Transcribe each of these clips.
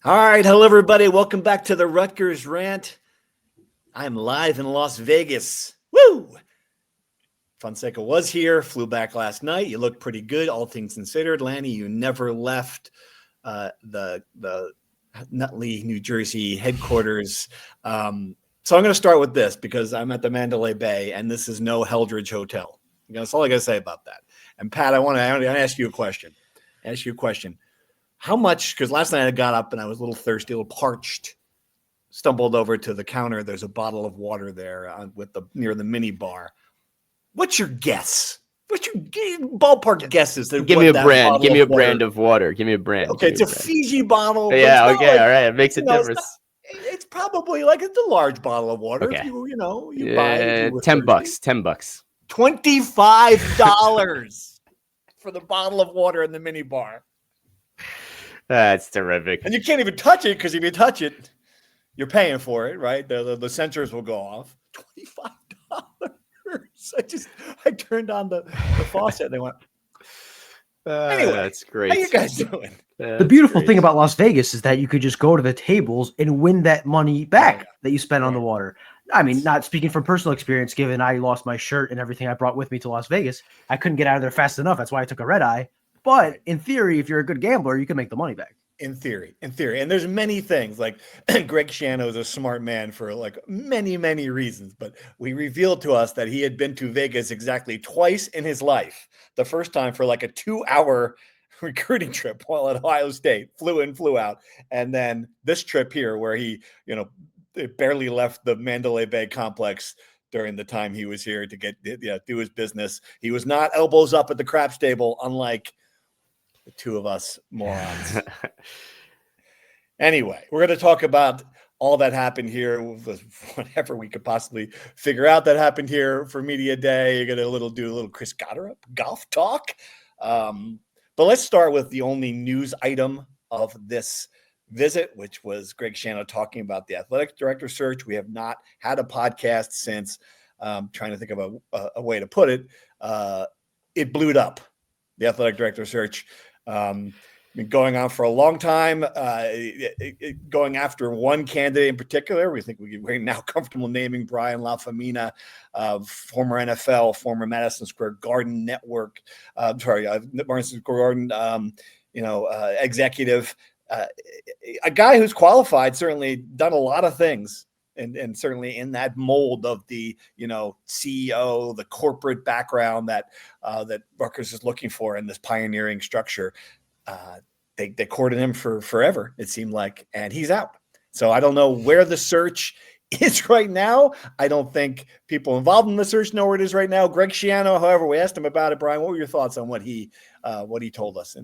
All right, hello everybody. Welcome back to the Rutgers Rant. I'm live in Las Vegas. Woo! Fonseca was here, flew back last night. You look pretty good, all things considered. Lanny, you never left the Nutley, New Jersey headquarters. So I'm going to start with this because I'm at the Mandalay Bay, and this is no Heldridge Hotel. That's all I got to say about that. And Pat, I want to ask you a question. How much, because last night I got up and I was a little thirsty, a little parched, stumbled over to the counter. There's a bottle of water there near the mini bar. What's your guess? What's your ballpark guesses? Give me a brand. Give me a brand of water. Give me a brand. Okay, it's a Fiji bottle. Yeah, okay, all right. It makes a difference. It's probably like it's a large bottle of water. Okay. If you buy it. $10. $10. $25 for the bottle of water in the mini bar. That's terrific. And you can't even touch it because if you touch it, you're paying for it, right? The sensors will go off. $25. I turned on the faucet and they went. Anyway, that's great. How you guys doing? The beautiful thing about Las Vegas is that you could just go to the tables and win that money back that you spent on the water. I mean, not speaking from personal experience, given I lost my shirt and everything I brought with me to Las Vegas, I couldn't get out of there fast enough. That's why I took a red eye. But in theory, if you're a good gambler, you can make the money back. In theory. And there's many things like Greg Shano is a smart man for like many, many reasons, but we revealed to us that he had been to Vegas exactly twice in his life. The first time for like a 2-hour recruiting trip while at Ohio State, flew in, flew out. And then this trip here where he, barely left the Mandalay Bay complex during the time he was here to do his business. He was not elbows up at the craps table, unlike the two of us morons. Anyway, we're going to talk about all that happened here, whatever we could possibly figure out that happened here for Media Day. You're going to do a little Chris Goddard golf talk. But let's start with the only news item of this visit, which was Greg Shano talking about the athletic director search. We have not had a podcast since, trying to think of a way to put it, it blew up, the athletic director search. Been going on for a long time, going after one candidate in particular. We think we're now comfortable naming Brian Lafamina, former NFL, former Madison Square Garden network, Madison Square Garden, executive, a guy who's qualified, certainly done a lot of things. And certainly in that mold of the, CEO, the corporate background that Rutgers is looking for in this pioneering structure. They courted him for forever, it seemed like, and he's out. So I don't know where the search is right now. I don't think people involved in the search know where it is right now. Greg Schiano, however, we asked him about it. Brian, what were your thoughts on what he told us?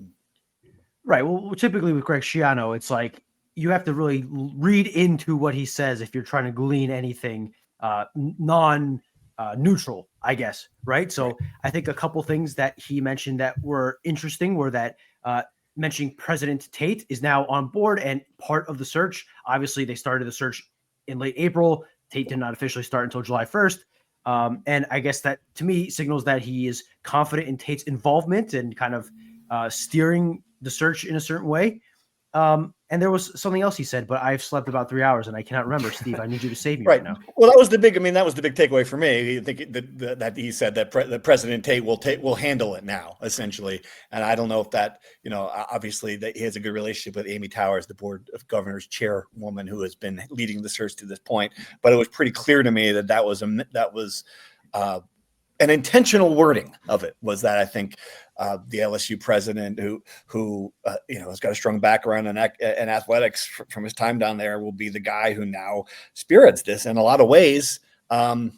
Right. Well, typically with Greg Schiano, it's like you have to really read into what he says if you're trying to glean anything non-neutral, I guess. Right. So I think a couple things that he mentioned that were interesting were that mentioning President Tate is now on board and part of the search. Obviously, they started the search in late April. Tate did not officially start until July 1st. And I guess that, to me, signals that he is confident in Tate's involvement and kind of steering the search in a certain way. And there was something else he said, but I've slept about 3 hours and I cannot remember. Steve, I need you to save me right now. Well, that was the big takeaway for me. I think that he said that President Tate will handle it now, essentially. And I don't know if that, obviously that he has a good relationship with Amy Towers, the Board of Governors chairwoman who has been leading the search to this point. But it was pretty clear to me that was an intentional wording of it, was that I think the LSU president who has got a strong background in athletics from his time down there will be the guy who now spirits this in a lot of ways. Pat,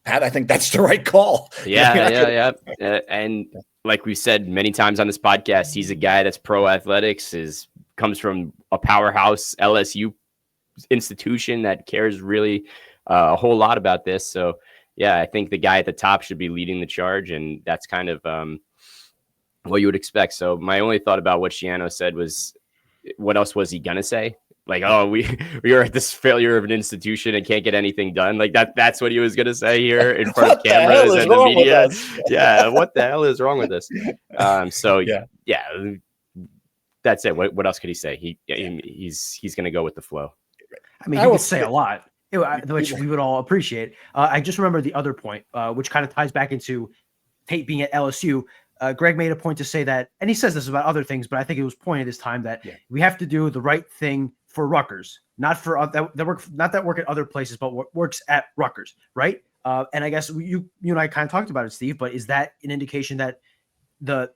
I think that's the right call. Yeah. And like we've said many times on this podcast, he's a guy that's pro athletics, comes from a powerhouse LSU institution that cares really a whole lot about this. So yeah, I think the guy at the top should be leading the charge, and that's kind of what you would expect. So my only thought about what Shiano said was, what else was he gonna say? Like, oh, we are at this failure of an institution and can't get anything done. Like that's what he was gonna say here in front of cameras and the media. Yeah, what the hell is wrong with this? That's that's it. What else could he say? He's going to go with the flow. I mean, he would say a lot, which we would all appreciate. I just remember the other point, which kind of ties back into Tate being at LSU. Greg made a point to say that, and he says this about other things, but I think it was pointed this time that we have to do the right thing for Rutgers, not for that work at other places, but what works at Rutgers, right? And I guess you and I kind of talked about it, Steve, but is that an indication that the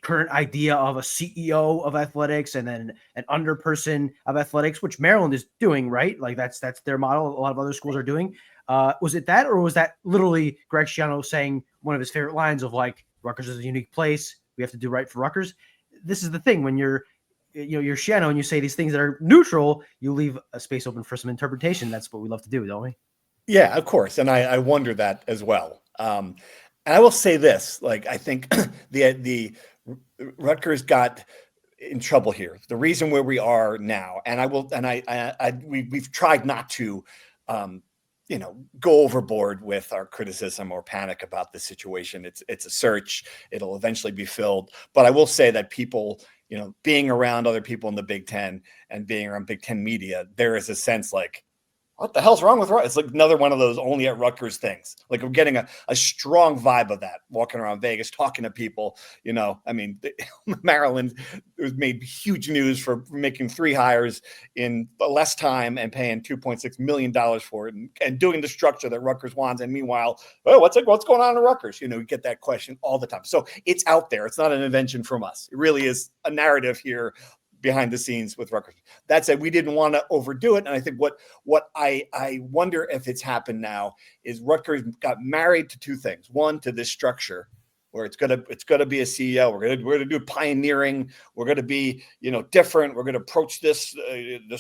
current idea of a CEO of athletics and then an underperson of athletics, which Maryland is doing, right? Like that's their model. A lot of other schools are doing. Was it that, or was that literally Greg Shano saying one of his favorite lines of like, Rutgers is a unique place. We have to do right for Rutgers. This is the thing when you're Shano and you say these things that are neutral, you leave a space open for some interpretation. That's what we love to do, don't we? Yeah, of course. And I wonder that as well. And I will say this, like, I think the Rutgers got in trouble here. The reason where we are now, we've tried not to, go overboard with our criticism or panic about the situation. It's a search. It'll eventually be filled. But I will say that people, being around other people in the Big Ten and being around Big Ten media, there is a sense like, what the hell's wrong with Rutgers? It's like another one of those only at Rutgers things. Like I'm getting a strong vibe of that walking around Vegas, talking to people, Maryland made huge news for making 3 hires in less time and paying $2.6 million for it and doing the structure that Rutgers wants. And meanwhile, what's going on in Rutgers? We get that question all the time. So it's out there. It's not an invention from us. It really is a narrative here behind the scenes with Rucker. That said, we didn't want to overdo it. And I think what I wonder if it's happened now is Rutgers got married to 2 things. One, to this structure where it's gonna be a CEO. We're gonna do pioneering. We're gonna be different. We're gonna approach this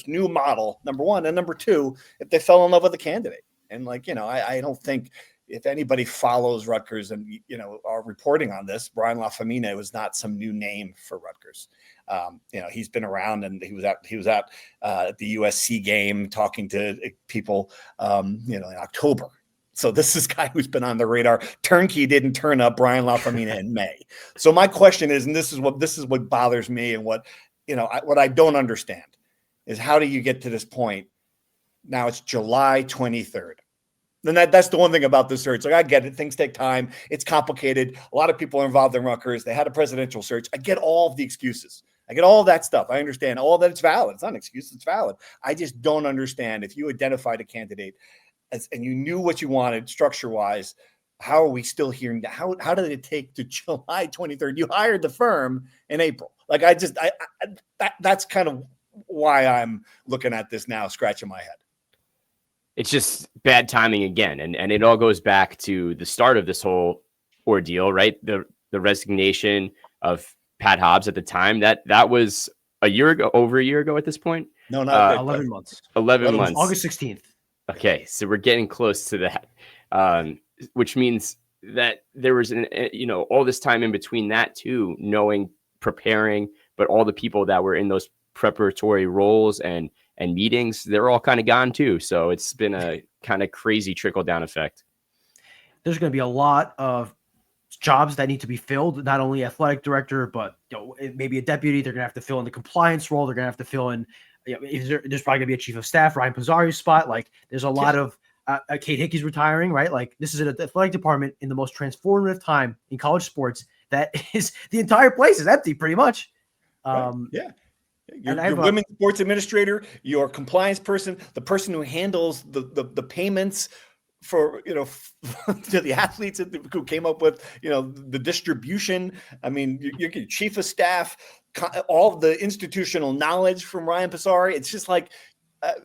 new model. Number one, and number 2, if they fell in love with the candidate. And I don't think if anybody follows Rutgers and are reporting on this, Brian Lafamina was not some new name for Rutgers. He's been around, and he was at the USC game talking to people, in October. So this is a guy who's been on the radar. Turnkey didn't turn up. Brian Lafamina in May. So my question is, and this is what bothers me, and what I don't understand is how do you get to this point? Now it's July 23rd. Then that's the one thing about the search. Like, I get it. Things take time. It's complicated. A lot of people are involved in Rutgers. They had a presidential search. I get all of the excuses. I get all of that stuff. I understand all that. It's valid. It's not an excuse. It's valid. I just don't understand if you identified a candidate and you knew what you wanted structure-wise, how are we still hearing that? How did it take to July 23rd? You hired the firm in April. Like, that's kind of why I'm looking at this now, scratching my head. It's just bad timing again. And it all goes back to the start of this whole ordeal, right? The resignation of Pat Hobbs at the time. That was a year ago, over a year ago at this point. No, not 11 months. 11 months. August 16th. Okay, so we're getting close to that, which means that there was all this time in between that too, preparing, but all the people that were in those preparatory roles and meetings, they're all kind of gone too. So it's been a kind of crazy trickle down effect. There's going to be a lot of jobs that need to be filled, not only athletic director, but maybe a deputy. They're going to have to fill in the compliance role. They're going to have to fill in, there's probably going to be a chief of staff, Ryan Pizzari's spot. Like, there's a lot of Kate Hickey's retiring, right? Like, this is an athletic department in the most transformative time in college sports. That is, the entire place is empty pretty much. Right. Yeah. Your women's sports administrator, your compliance person, the person who handles the payments for to the athletes who came up with the distribution. I mean, your chief of staff, all of the institutional knowledge from Ryan Pizzari. It's just like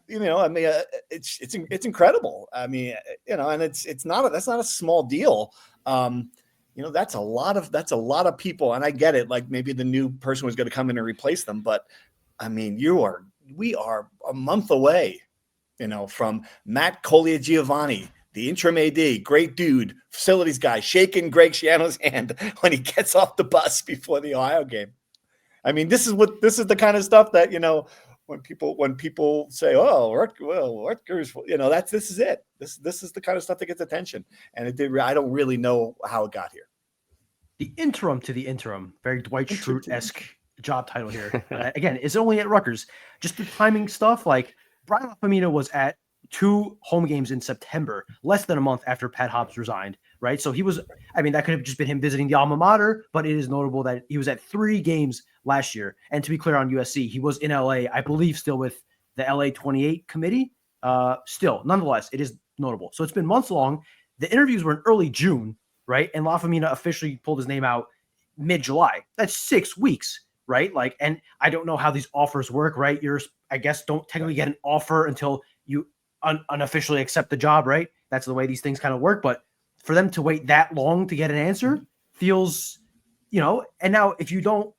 it's incredible. I mean, and that's not a small deal. That's a lot of people, and I get it. Like, maybe the new person was going to come in and replace them, but I mean, we are a month away, from Matt Collier-Giovanni, the interim AD, great dude, facilities guy, shaking Greg Shano's hand when he gets off the bus before the Ohio game. I mean, this is the kind of stuff that, when people say, "Oh, Rutgers," this is it. This is the kind of stuff that gets attention, and I don't really know how it got here. The interim to the interim, very Dwight Schrute-esque job title here. Again, it's only at Rutgers. Just the timing stuff. Like Brian Lafamina was at 2 home games in September, less than a month after Pat Hobbs resigned, right? So he was, I mean, that could have just been him visiting the alma mater, but it is notable that he was at 3 games last year. And to be clear on USC, he was in LA, I believe, still with the LA 28 committee. Still, nonetheless, it is notable. So it's been months long. The interviews were in early June, right? And Lafamina officially pulled his name out mid-July. That's 6 weeks, right? Like, and I don't know how these offers work, right? I guess, don't technically get an offer until you unofficially accept the job, right? That's the way these things kind of work. But for them to wait that long to get an answer feels, and now if you don't,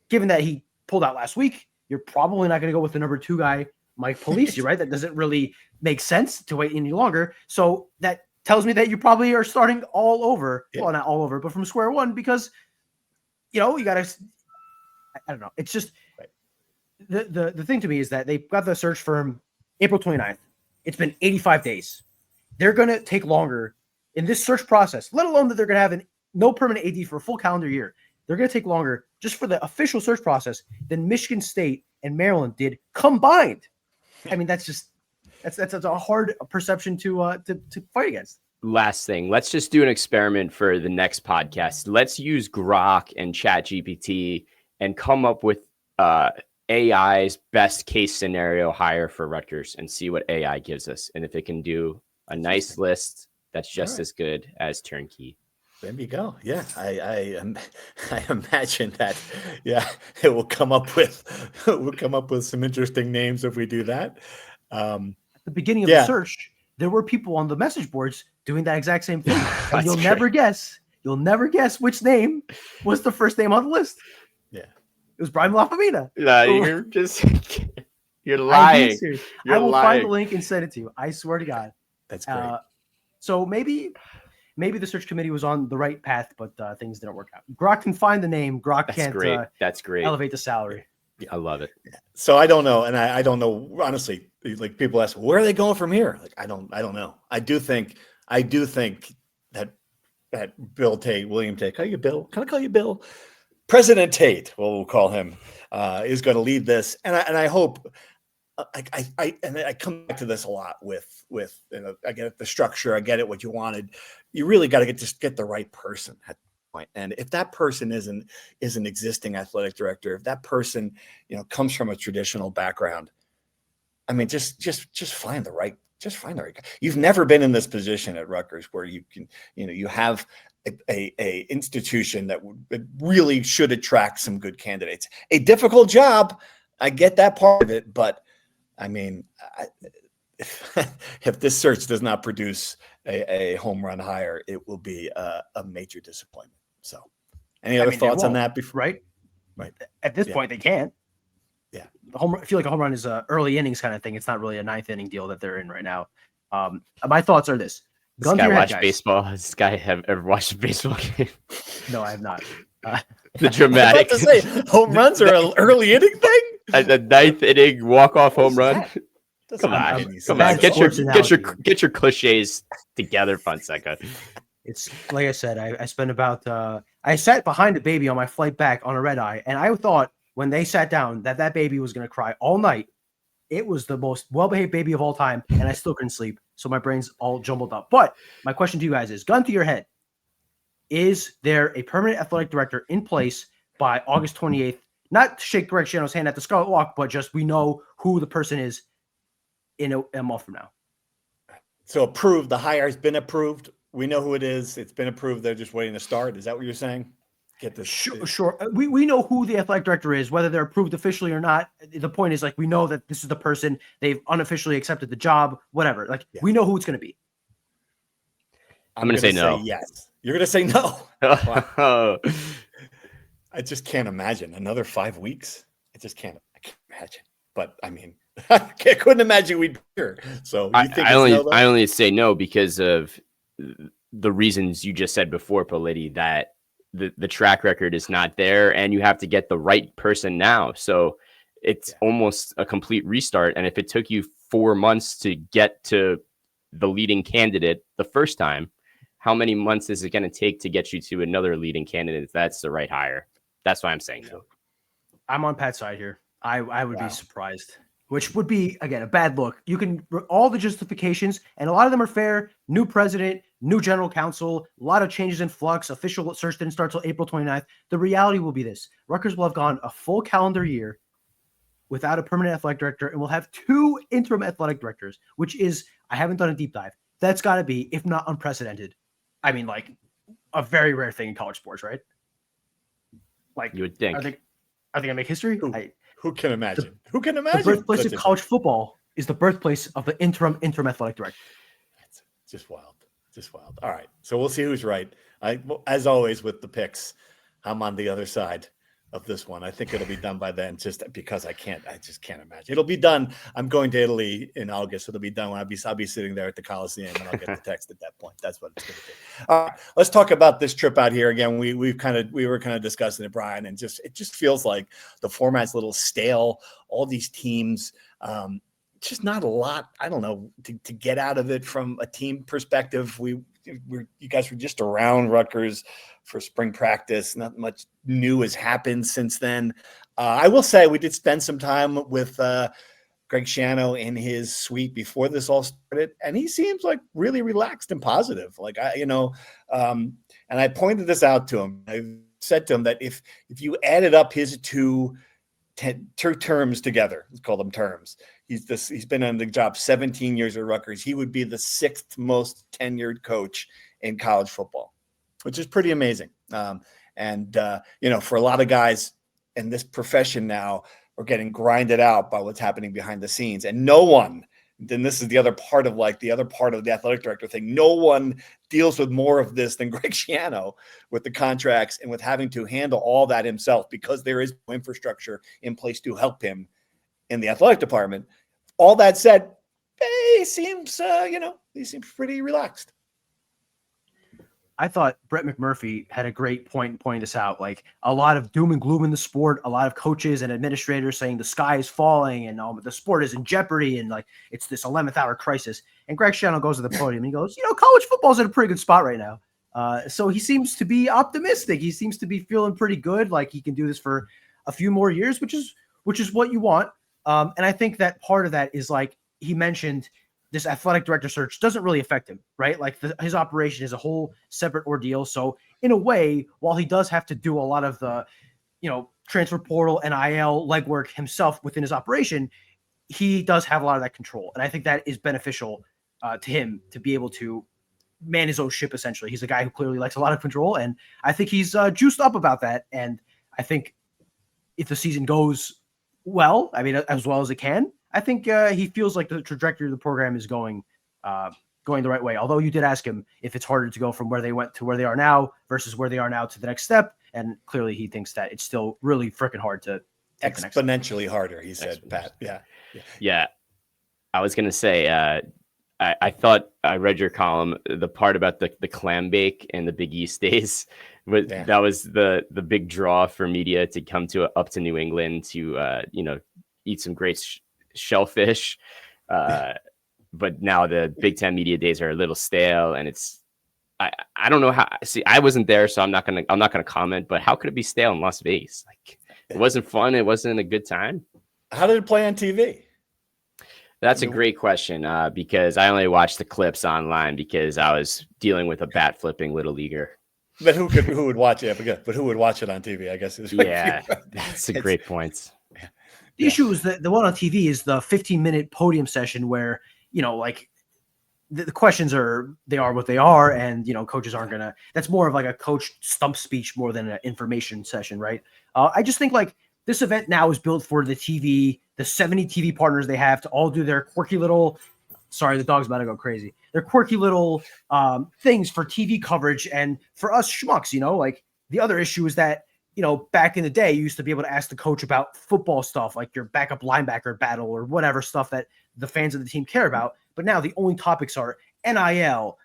given that he pulled out last week, you're probably not going to go with the number 2 guy, Mike Pelisi, right? That doesn't really make sense to wait any longer. So that tells me that you probably are starting all over. Yeah. Well, not all over, but from square one, because, you got to, I don't know. It's just the thing to me is that they got the search firm April 29th. It's been 85 days. They're going to take longer in this search process, let alone that they're going to have no permanent AD for a full calendar year. They're going to take longer just for the official search process than Michigan State and Maryland did combined. I mean, that's a hard perception to fight against. Last thing, let's just do an experiment for the next podcast. Let's use Grok and ChatGPT and come up with AI's best case scenario hire for Rutgers and see what AI gives us. And if it can do a nice list that's just as good as Turnkey. There you go. Yeah, I imagine that. Yeah, it will come up with some interesting names if we do that. At the beginning of the search, there were people on the message boards doing that exact same thing. And you'll never guess which name was the first name on the list. Yeah, it was Brian Lafamina. No, you're lying. I will find the link and send it to you. I swear to God. That's great. So maybe the search committee was on the right path, but things didn't work out. Grok can find the name. Grok can't. That's great. Elevate the salary. Yeah, I love it. So I don't know, and I don't know honestly. Like people ask, where are they going from here? Like I don't know. I do think that Bill Tate, William Tate, call you Bill? Can I call you Bill? President Tate, well, we'll call him, is going to lead this, and I hope. I come back to this a lot with I get it, the structure, I get it, what you wanted. You really got to get the right person at the point. And if that person is an existing athletic director, if that person comes from a traditional background, I mean, just find the right guy. You've never been in this position at Rutgers where you can you have a institution that really should attract some good candidates. A difficult job, I get that part of it, but I mean, if this search does not produce a home run hire, it will be a major disappointment. So, any other thoughts on that? Right. At this point, they can't. Yeah. I feel like a home run is a early innings kind of thing. It's not really a 9th inning deal that they're in right now. My thoughts are this. This guy watched baseball. Has this guy ever watched a baseball game? No, I have not. The dramatic. I was about to say, home runs are an early inning thing. A 9th inning walk-off home run. Come on. Get your cliches together, Fonseca. It's like I said. I spent about. I sat behind a baby on my flight back on a red eye, and I thought when they sat down that baby was going to cry all night. It was the most well-behaved baby of all time, and I still couldn't sleep. So my brain's all jumbled up. But my question to you guys is, gun to your head, is there a permanent athletic director in place by August 28th? Not to shake Greg Shano's hand at the Scarlet Walk, but just we know who the person is in a month from now. So approved. The hire's been approved. We know who it is. It's been approved. They're just waiting to start. Is that what you're saying? Get this. Sure. We know who the athletic director is, whether they're approved officially or not. The point is, like, we know that this is the person. They've unofficially accepted the job, whatever. Like, we know who it's going to be. I'm going to say no. Yes. You're going to say no. Wow. I just can't imagine another 5 weeks. I can't imagine. But I mean, I couldn't imagine we'd be here. So you think I only say no because of the reasons you just said before, Pelini, that the track record is not there and you have to get the right person now. So it's almost a complete restart. And if it took you 4 months to get to the leading candidate the first time, how many months is it going to take to get you to another leading candidate if that's the right hire? That's why I'm saying no. I'm on Pat's side here. I would be surprised, which would be, again, a bad look. You can all the justifications, and a lot of them are fair. New president, new general counsel, a lot of changes in flux. Official search didn't start till April 29th. The reality will be this. Rutgers will have gone a full calendar year without a permanent athletic director, and we'll have 2 interim athletic directors, which is, I haven't done a deep dive. That's got to be, if not unprecedented, I mean, like, a very rare thing in college sports, right? Like, You would think. Are they going to make history? Who can imagine? Who can imagine? The birthplace of college football is the birthplace of the interim athletic director. It's just wild. Just wild. All right. So we'll see who's right. As always with the picks, I'm on the other side of this one. I think it'll be done by then, just because I just can't imagine. It'll be done. I'm going to Italy in August. So it'll be done when I'll be sitting there at the Coliseum, and I'll get the text at that point. That's what it's going to be. All right, let's talk about this trip out here again. We were kind of discussing it, Brian, and it just feels like the format's a little stale. All these teams, just not a lot, I don't know, to get out of it from a team perspective. You guys were just around Rutgers for spring practice. Not much new has happened since then. I will say we did spend some time with Greg Shano in his suite before this all started, and he seems like really relaxed and positive. Like and I pointed this out to him. I said to him that if you added up his two terms together, let's call them terms. He's been on the job 17 years at Rutgers. He would be the 6th most tenured coach in college football, which is pretty amazing. For a lot of guys in this profession now are getting grinded out by what's happening behind the scenes, and no one. Then this is the other part of the athletic director thing. No one deals with more of this than Greg Shano with the contracts and with having to handle all that himself, because there is no infrastructure in place to help him in the athletic department. All that said, he seems pretty relaxed. I thought Brett McMurphy had a great point pointing this out. Like, a lot of doom and gloom in the sport, a lot of coaches and administrators saying the sky is falling and the sport is in jeopardy and like it's this 11th hour crisis. And Greg Shano goes to the podium and he goes, college football's in a pretty good spot right now. So he seems to be optimistic. He seems to be feeling pretty good. Like he can do this for a few more years, which is what you want. And I think that part of that is, like he mentioned, this athletic director search doesn't really affect him, right? Like his operation is a whole separate ordeal. So in a way, while he does have to do a lot of the, transfer portal, NIL legwork himself within his operation, he does have a lot of that control. And I think that is beneficial to him to be able to man his own ship, essentially. He's a guy who clearly likes a lot of control. And I think he's juiced up about that. And I think if the season goes well, as well as it can, I think he feels like the trajectory of the program is going the right way. Although you did ask him if it's harder to go from where they went to where they are now versus where they are now to the next step. And clearly he thinks that it's still really freaking hard to take exponentially harder, he said, Pat. Yeah. I was going to say, I thought I read your column, the part about the clam bake and the Big East days. That was the big draw for media to come up to New England to, eat some great shellfish. But now the Big Ten media days are a little stale, and I don't know how. See, I wasn't there, so I'm not gonna comment. But how could it be stale in Las Vegas? Like, it wasn't fun. It wasn't a good time. How did it play on TV? That's a great question, because I only watched the clips online because I was dealing with a bat flipping little leaguer. But who would watch it? But who would watch it on TV? I guess is that's a great point. The issue is that the one on TV is the 15-minute podium session where, the questions are what they are. And, coaches aren't going to, that's more of like a coach stump speech more than an information session. Right. I just think like this event now is built for the 70 TV partners they have to all do their quirky little, sorry, the dog's about to go crazy. Their quirky little things for TV coverage. And for us schmucks, like the other issue is that, back in the day, you used to be able to ask the coach about football stuff, like your backup linebacker battle or whatever stuff that the fans of the team care about. But now the only topics are NIL,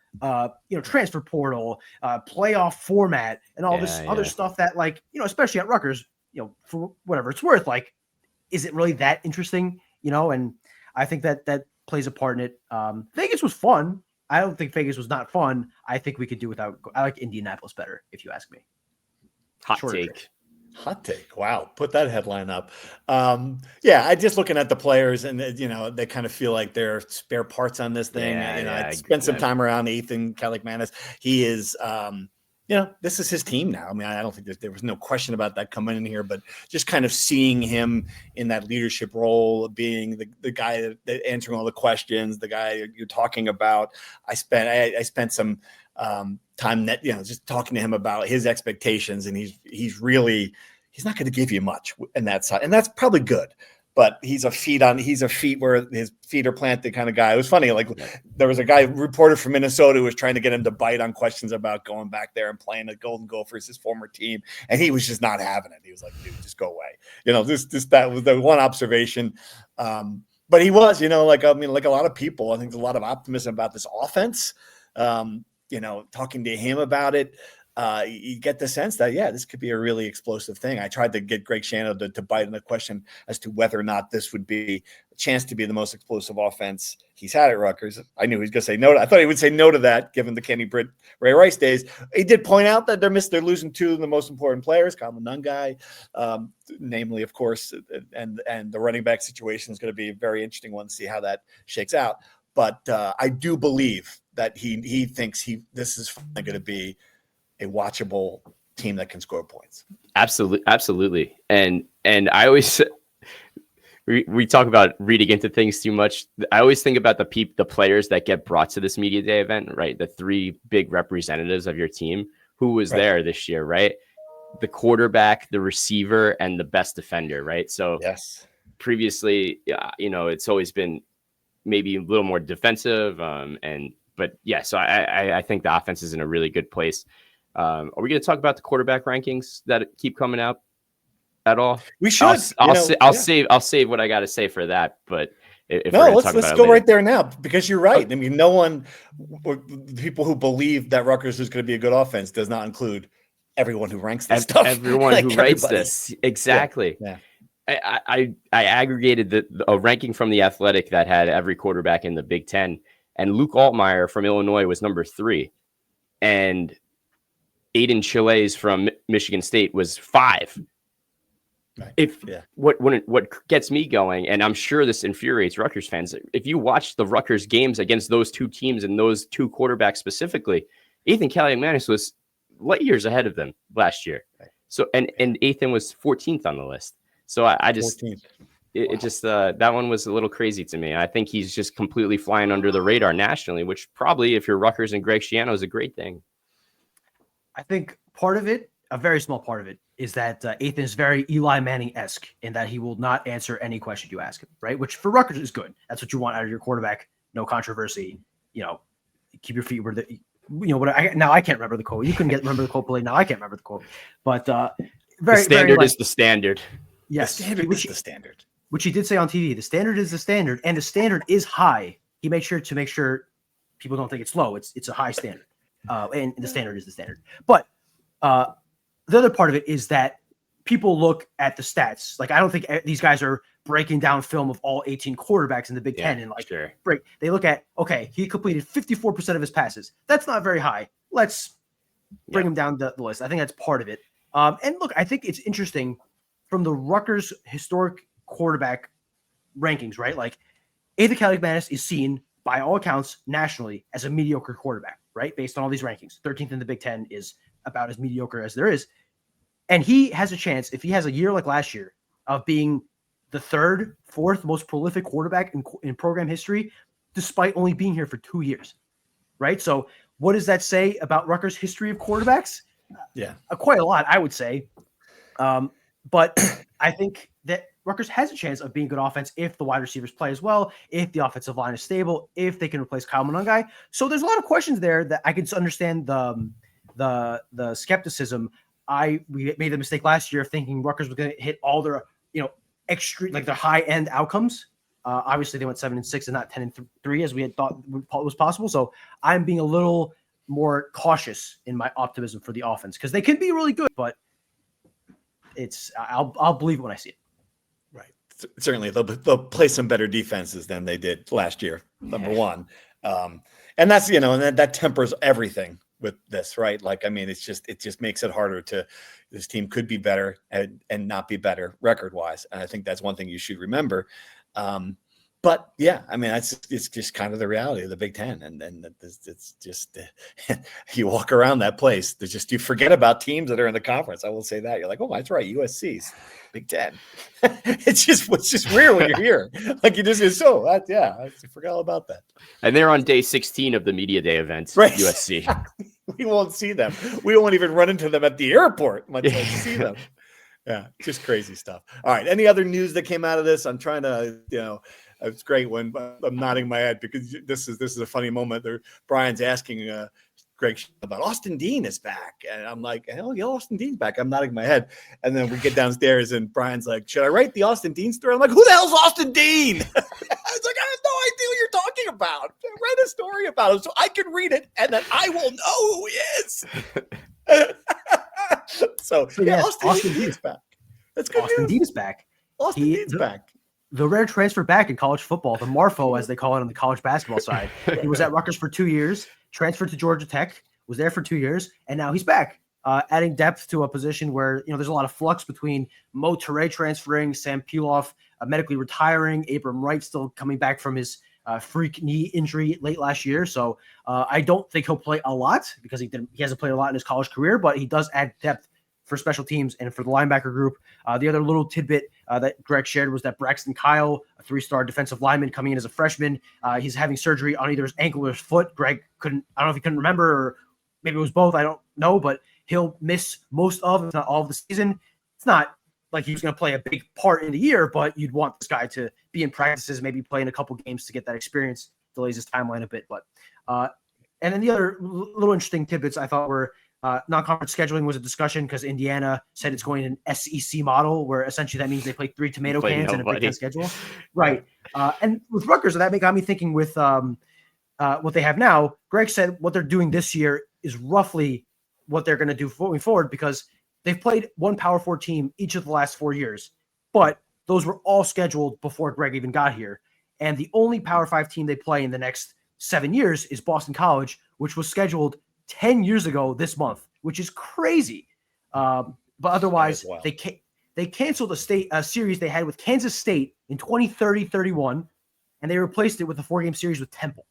transfer portal, playoff format, and all this other stuff that, like, especially at Rutgers, for whatever it's worth, like, is it really that interesting? And I think that plays a part in it. Vegas was fun. I don't think Vegas was not fun. I think we could do without. I like Indianapolis better, if you ask me. Hot take. Hot take. Wow. Put that headline up. Yeah, I just looking at the players and, they kind of feel like they're spare parts on this thing. I spent some time around Ethan Kalikmanis. He is, this is his team now. I mean, I don't think there was no question about that coming in here, but just kind of seeing him in that leadership role, being the guy that answering all the questions, the guy you're talking about. I spent some time just talking to him about his expectations, and he's not going to give you much in that side, and that's probably good. But he's a feet where his feet are planted kind of guy. It was funny, like there was a guy reporter from Minnesota who was trying to get him to bite on questions about going back there and playing the Golden Gophers, his former team, and he was just not having it. He was like, "Dude, just go away." That was the one observation. But he was, like a lot of people, I think there's a lot of optimism about this offense. Talking to him about it, you get the sense that, this could be a really explosive thing. I tried to get Greg Shano to bite on the question as to whether or not this would be a chance to be the most explosive offense he's had at Rutgers. I knew he was going to say no. I thought he would say no to that, given the Kenny Britt, Ray Rice days. He did point out that they're losing two of the most important players, Common Nungai, namely, of course, and the running back situation is going to be a very interesting one to see how that shakes out. But I do believe that he thinks this is going to be a watchable team that can score points. Absolutely. And I always we talk about reading into things too much. I always think about the players that get brought to this media day event, right? The three big representatives of your team who was there this year, right? The quarterback, the receiver, and the best defender, right? So yes, previously, it's always been maybe a little more defensive, so I think the offense is in a really good place. Are we going to talk about the quarterback rankings that keep coming out at all? We should. I'll save what I got to say for that. But let's go right there now, because you're right. I mean, people who believe that Rutgers is going to be a good offense does not include everyone who ranks this stuff. Everyone who writes this, exactly. Yeah. I aggregated a ranking from The Athletic that had every quarterback in the Big Ten, and Luke Altmaier from Illinois was number 3, and Aiden Chiles from Michigan State was 5. Right. What gets me going, and I'm sure this infuriates Rutgers fans, if you watch the Rutgers games against those two teams and those two quarterbacks specifically, Ethan Kalikmanis was light years ahead of them last year. Right. So and Ethan was 14th on the list. So I just 14th. It just that one was a little crazy to me. I think he's just completely flying under the radar nationally, which probably, if you're Rutgers and Greg Schiano, is a great thing. I think part of it, a very small part of it, is that Ethan is very Eli Manning-esque in that he will not answer any question you ask him, right? Which for Rutgers is good. That's what you want out of your quarterback. No controversy. Keep your feet where now I can't remember the quote. You couldn't remember the quote, Pelini. Now I can't remember the quote. But the standard is the standard. Yes, the standard is the standard. Which he did say on TV. The standard is the standard, and the standard is high. He made sure to make sure people don't think it's low. It's a high standard, and the standard is the standard. But the other part of it is that people look at the stats. Like, I don't think these guys are breaking down film of all 18 quarterbacks in the Big Ten and They look at, okay, he completed 54% of his passes. That's not very high. Let's bring him down the list. I think that's part of it. And look, I think it's interesting from the Rutgers historic quarterback rankings, right? Like, Ethan Kalikmanis is seen by all accounts nationally as a mediocre quarterback, right? Based on all these rankings. 13th in the Big Ten is about as mediocre as there is. And he has a chance, if he has a year like last year, of being the 3rd, 4th most prolific quarterback in program history, despite only being here for 2 years, right? So what does that say about Rutgers' history of quarterbacks? Yeah. Quite a lot, I would say. But I think that Rutgers has a chance of being good offense if the wide receivers play as well, if the offensive line is stable, if they can replace Kyle Monangai. So there's a lot of questions there that I could understand the skepticism. We made the mistake last year of thinking Rutgers was going to hit all their, extreme, like their high end outcomes. Obviously they went 7-6 and not 10-3 as we had thought was possible. So I'm being a little more cautious in my optimism for the offense, because they can be really good, but I'll believe it when I see it. Right. Certainly they'll play some better defenses than they did last year. Number one. And that's, and that tempers everything with this, right? Like, I mean, it just makes it harder to, this team could be better and not be better record wise. And I think that's one thing you should remember. But yeah, I mean, it's just kind of the reality of the Big Ten. And it's just, you walk around that place, there's just, you forget about teams that are in the conference. I will say that. You're like, oh, that's right. USC's Big Ten. it's just weird when you're here. Like, you just, I forgot all about that. And they're on day 16 of the media day event, right. USC. We won't see them. We won't even run into them at the airport, much less see them. Yeah, just crazy stuff. All right. Any other news that came out of this? I'm trying to, it's great when I'm nodding my head because this is a funny moment. There, Brian's asking Greg about Austin Dean is back, and I'm like, hell yeah, Austin Dean's back. I'm nodding my head, and then we get downstairs, and Brian's like, should I write the Austin Dean story? I'm like, who the hell's Austin Dean? I was like, I have no idea what you're talking about. Write a story about him so I can read it, and then I will know who he is. so yeah, Austin Dean is back. That's good. Austin Dean is back. Austin Dean's back. The rare transfer back in college football, the Marfo, as they call it on the college basketball side. He was at Rutgers for 2 years, transferred to Georgia Tech, was there for 2 years, and now he's back, adding depth to a position where there's a lot of flux between Mo Toure transferring, Sam Piloff medically retiring, Abram Wright still coming back from his freak knee injury late last year. So I don't think he'll play a lot because he hasn't played a lot in his college career, but he does add depth for special teams and for the linebacker group. The other little tidbit that Greg shared was that Braxton Kyle, a 3-star defensive lineman coming in as a freshman, he's having surgery on either his ankle or his foot. Greg I don't know if he couldn't remember, or maybe it was both. I don't know, but he'll miss most of, if not all of the season. It's not like he's going to play a big part in the year, but you'd want this guy to be in practices, maybe play in a couple games to get that experience. Delays his timeline a bit, but and then the other little interesting tidbits I thought were non-conference scheduling was a discussion because Indiana said it's going in an SEC model where essentially that means they play 3 tomato cans in a Big Ten schedule. Right. And with Rutgers, that got me thinking with what they have now. Greg said what they're doing this year is roughly what they're going to do moving forward because they've played one Power 4 team each of the last 4 years, but those were all scheduled before Greg even got here. And the only Power 5 team they play in the next 7 years is Boston College, which was scheduled 10 years ago this month, which is crazy. But otherwise, they canceled a series they had with Kansas State in 2030-31, and they replaced it with a 4-game series with Temple.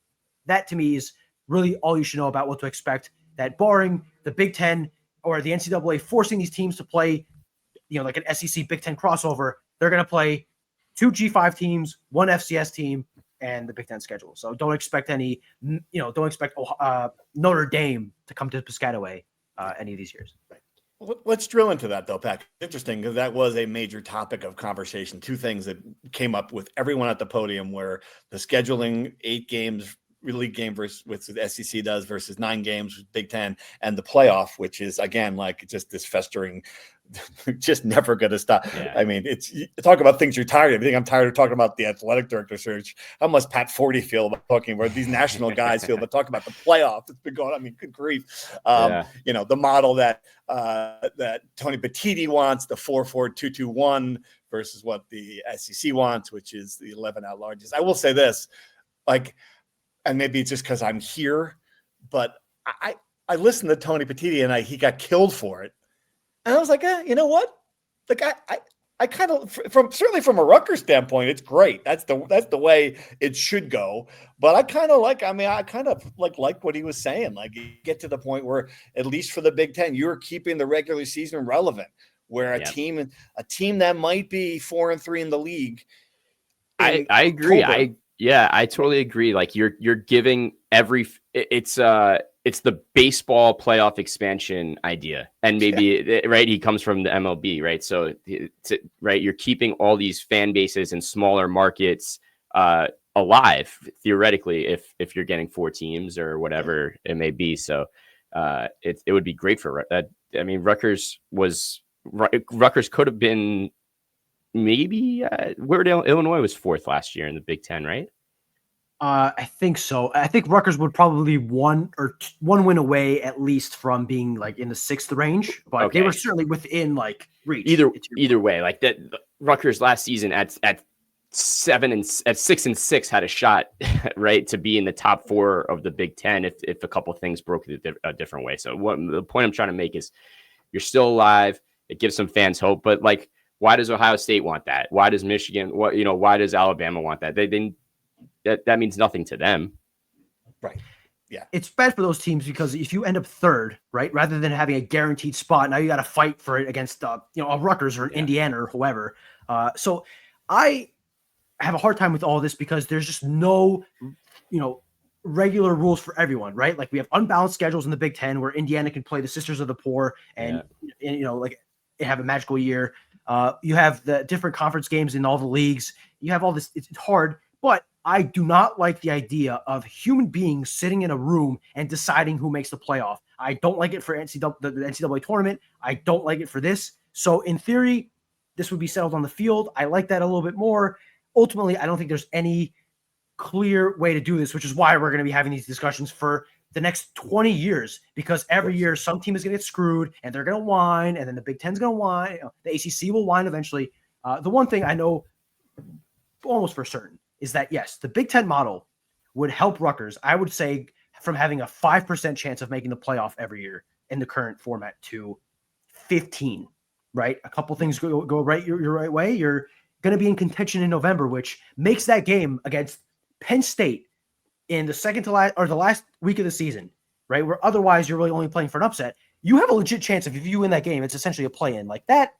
That, to me, is really all you should know about what to expect, that barring the Big Ten or the NCAA forcing these teams to play, like an SEC Big Ten crossover, they're going to play 2 G5 teams, 1 FCS team, and the Big Ten schedule. So don't expect Notre Dame to come to Piscataway any of these years. Let's drill into that, though, Pat. Interesting, because that was a major topic of conversation. 2 things that came up with everyone at the podium were the scheduling 8 games, league game versus what the SEC does versus 9 games with Big Ten, and the playoff, which is, again, like just this festering, just never going to stop. Yeah. I mean, talk about things you're tired of. I think I'm tired of talking about the athletic director search. How must Pat Forty feel about talking about these national guys feel, but talk about the playoff. It's been going, I mean, good grief. The model that Tony Petitti wants, the 4-4-2-2-1 versus what the SEC wants, which is the 11 out largest. I will say this, and maybe it's just because I'm here, but I listened to Tony Petitti and he got killed for it. And I was like, you know what? Like I kind of, certainly from a Rucker standpoint, it's great. That's the way it should go. But I kind of like what he was saying. Like, you get to the point where, at least for the Big Ten, you're keeping the regular season relevant. Where a team that might be 4-3 in the league. I agree. I totally agree. Like, you're giving it's the baseball playoff expansion idea. And maybe, right, he comes from the MLB, right? So, you're keeping all these fan bases in smaller markets alive, theoretically, if you're getting 4 teams or whatever it may be. So it would be great for that. I mean, Rutgers could have been maybe Illinois was 4th last year in the Big Ten, right? I think so. I think Rutgers would probably one win away at least from being like in the 6th range, but they were certainly within reach. Either way, like that, Rutgers last season at 6-6 had a shot, right, to be in the top 4 of the Big Ten if a couple things broke a different way. So the point I'm trying to make is you're still alive. It gives some fans hope, but like, why does Ohio State want that? Why does Michigan? Why does Alabama want that? That means nothing to them. Right. Yeah. It's bad for those teams because if you end up third, right, rather than having a guaranteed spot, now you got to fight for it against, a Rutgers or Indiana or whoever. So I have a hard time with all this because there's just no, regular rules for everyone, right? Like we have unbalanced schedules in the Big Ten where Indiana can play the Sisters of the Poor and have a magical year. You have the different conference games in all the leagues. You have all this. It's hard, but I do not like the idea of human beings sitting in a room and deciding who makes the playoff. I don't like it for the NCAA tournament. I don't like it for this. So in theory, this would be settled on the field. I like that a little bit more. Ultimately, I don't think there's any clear way to do this, which is why we're going to be having these discussions for the next 20 years, because every year some team is going to get screwed and they're going to whine, and then the Big Ten's going to whine. The ACC will whine eventually. The one thing I know almost for certain is that, yes, the Big Ten model would help Rutgers, I would say, from having a 5% chance of making the playoff every year in the current format to 15, right? A couple things go right your right way. You're going to be in contention in November, which makes that game against Penn State in the second to last or the last week of the season, right? Where otherwise you're really only playing for an upset. You have a legit chance of, if you win that game, it's essentially a play-in like that.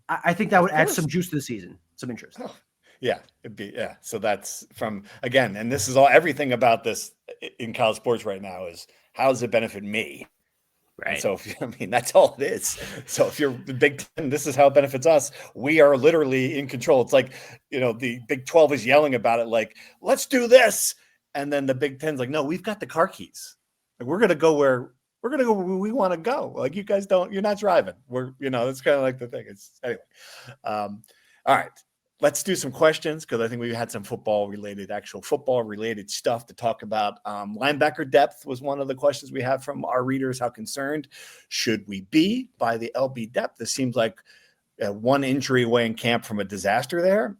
I think that would add some juice to the season, some interest. Oh, yeah, it'd be, yeah. So that's from, again, and this is everything about this in college sports right now is how does it benefit me? Right. And so, that's all it is. So if you're the Big Ten, this is how it benefits us. We are literally in control. It's like, the Big 12 is yelling about it, like, let's do this. And then the Big Ten's like, no, we've got the car keys. Like, we're going to go where we want to go. Like, you guys you're not driving. It's kind of like the thing. It's anyway. All right. Let's do some questions because I think we had some actual football related stuff to talk about. Linebacker depth was one of the questions we have from our readers. How concerned should we be by the LB depth? This seems like one injury away in camp from a disaster there.